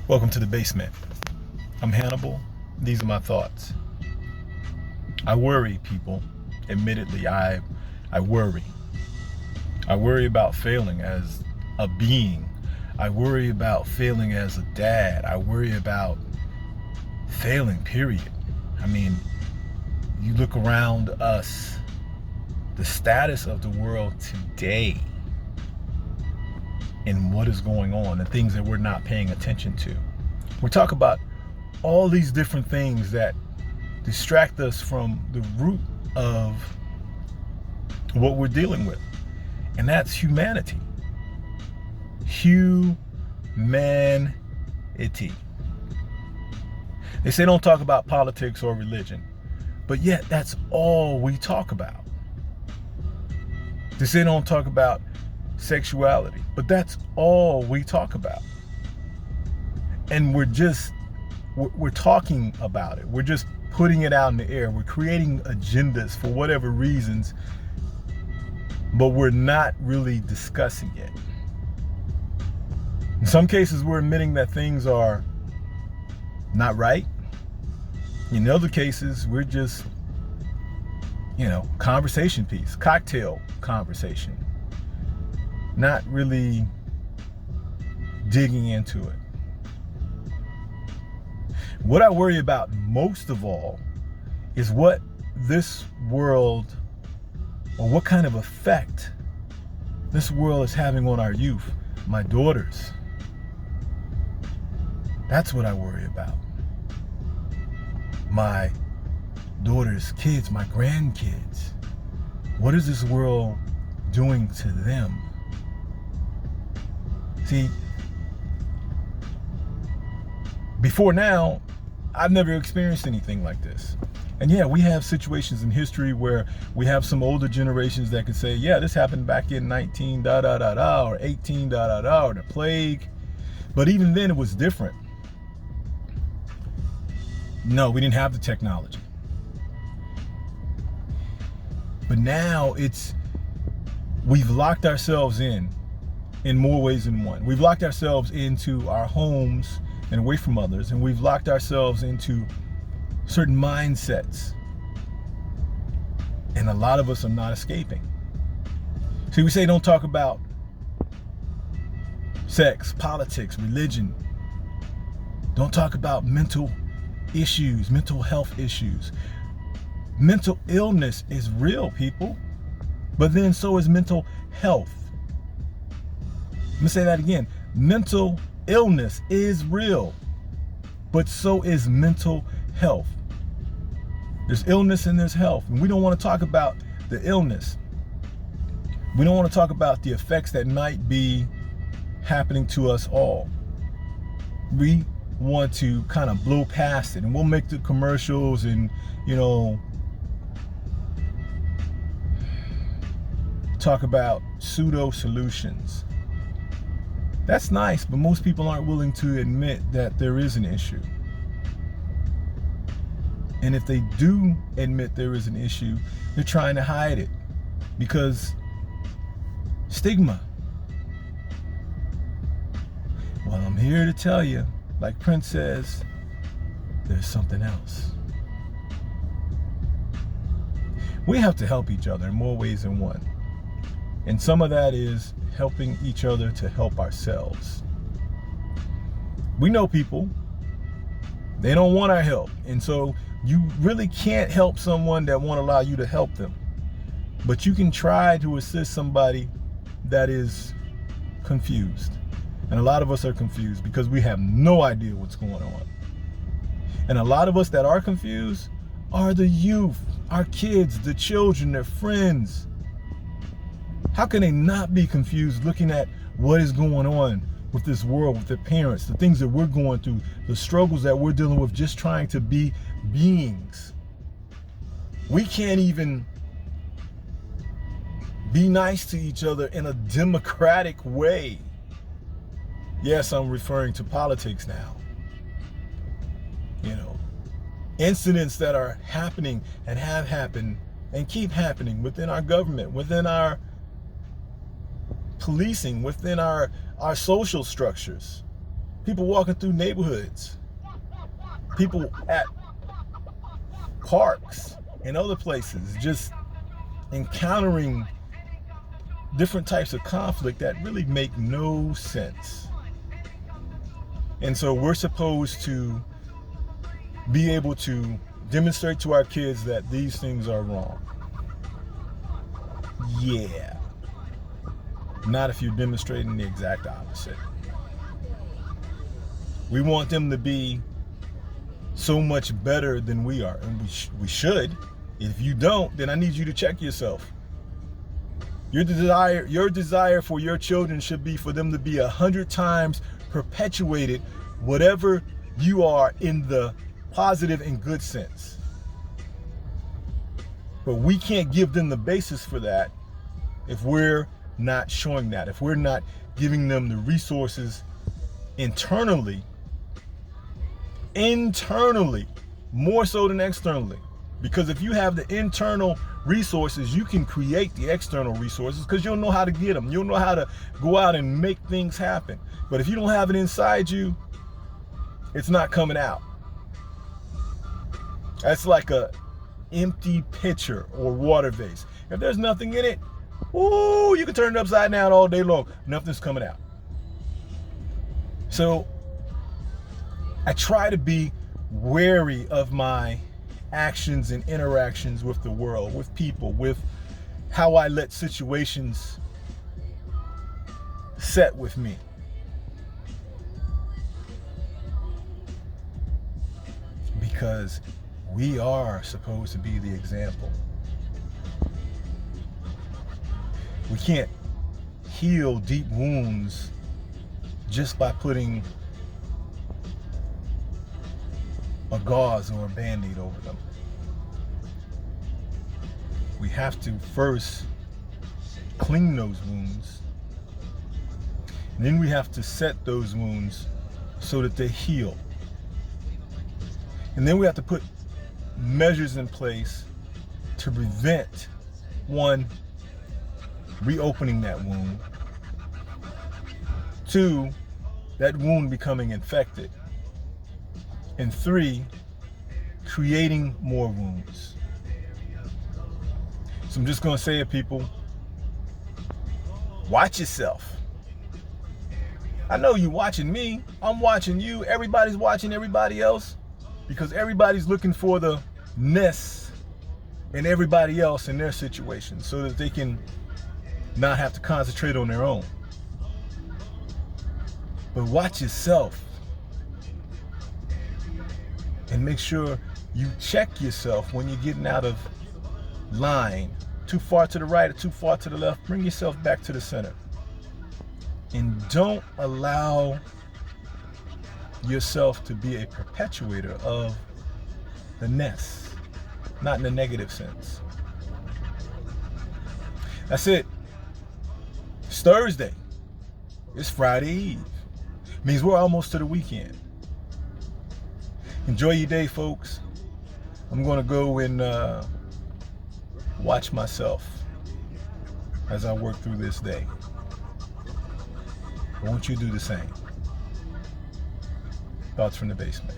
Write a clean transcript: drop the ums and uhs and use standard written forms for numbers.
Welcome to the Base-Ment. I'm Hannibal. These are my thoughts. I worry, people. Admittedly, I worry. I worry about failing as a being. I worry about failing as a dad. I worry about failing, period. I mean, you look around us, the status of the world today, and what is going on, the things that we're not paying attention to. We talk about all these different things that distract us from the root of what we're dealing with, and that's humanity. Humanity. They say don't talk about politics or religion, but yet that's all we talk about. They say don't talk about sexuality, but that's all we talk about. And we're talking about it. We're just putting it out in the air. We're creating agendas for whatever reasons, but we're not really discussing it. In some cases, we're admitting that things are not right. In other cases, we're just, conversation piece, cocktail conversation. Not really digging into it. What I worry about most of all is what this world, or what kind of effect this world is having on our youth, my daughters. That's what I worry about. My daughters' kids, my grandkids. What is this world doing to them? See, before now, I've never experienced anything like this. And yeah, we have situations in history where we have some older generations that could say, yeah, this happened back in 19 da da da da or 18 da da da or the plague. But even then it was different. No, we didn't have the technology. But now we've locked ourselves in more ways than one. We've locked ourselves into our homes and away from others, and we've locked ourselves into certain mindsets. And a lot of us are not escaping. See, we say don't talk about sex, politics, religion. Don't talk about mental issues, mental health issues. Mental illness is real, people. But then so is mental health. Let me say that again. Mental illness is real, but so is mental health. There's illness and there's health, and we don't want to talk about the illness. We don't want to talk about the effects that might be happening to us all. We want to kind of blow past it, and we'll make the commercials and, talk about pseudo solutions. That's nice, but most people aren't willing to admit that there is an issue. And if they do admit there is an issue, they're trying to hide it because stigma. Well, I'm here to tell you, like Prince says, there's something else. We have to help each other in more ways than one. And some of that is helping each other to help ourselves. We know people, they don't want our help. And so you really can't help someone that won't allow you to help them. But you can try to assist somebody that is confused. And a lot of us are confused because we have no idea what's going on. And a lot of us that are confused are the youth, our kids, the children, their friends. How can they not be confused looking at what is going on with this world, with their parents, the things that we're going through, the struggles that we're dealing with, just trying to be beings? We can't even be nice to each other in a democratic way. Yes, I'm referring to politics now. Incidents that are happening and have happened and keep happening within our government, within our policing, within our social structures. people walking through neighborhoods, people at parks and other places, just encountering different types of conflict that really make no sense. And so we're supposed to be able to demonstrate to our kids that these things are wrong. Yeah. Not if you're demonstrating the exact opposite. We want them to be so much better than we are, and we should. If you don't, then I need you to check yourself. Your desire for your children should be for them to be 100 times perpetuated whatever you are in the positive and good sense. But we can't give them the basis for that if we're not showing that, if we're not giving them the resources internally, more so than externally. Because if you have the internal resources, you can create the external resources because you'll know how to get them. You'll know how to go out and make things happen. But if you don't have it inside you, it's not coming out. That's like a empty pitcher or water vase. If there's nothing in it, ooh, you can turn it upside down all day long. Nothing's coming out. So I try to be wary of my actions and interactions with the world, with people, with how I let situations set with me. Because we are supposed to be the example. We can't heal deep wounds just by putting a gauze or a band-aid over them. We have to first clean those wounds, and then we have to set those wounds so that they heal. And then we have to put measures in place to prevent, one, reopening that wound, two, that wound becoming infected, and three, creating more wounds. So I'm just going to say it, people. Watch yourself. I know you're watching me. I'm watching you. Everybody's watching everybody else because everybody's looking for the ness in everybody else in their situation so that they can not have to concentrate on their own. But watch yourself. And make sure you check yourself when you're getting out of line, too far to the right or too far to the left. Bring yourself back to the center. And don't allow yourself to be a perpetuator of the nest, not in a negative sense. That's it. It's Thursday. It's Friday Eve. Means we're almost to the weekend. Enjoy your day, folks. I'm going to go and watch myself as I work through this day. I want you to do the same. Thoughts from the basement.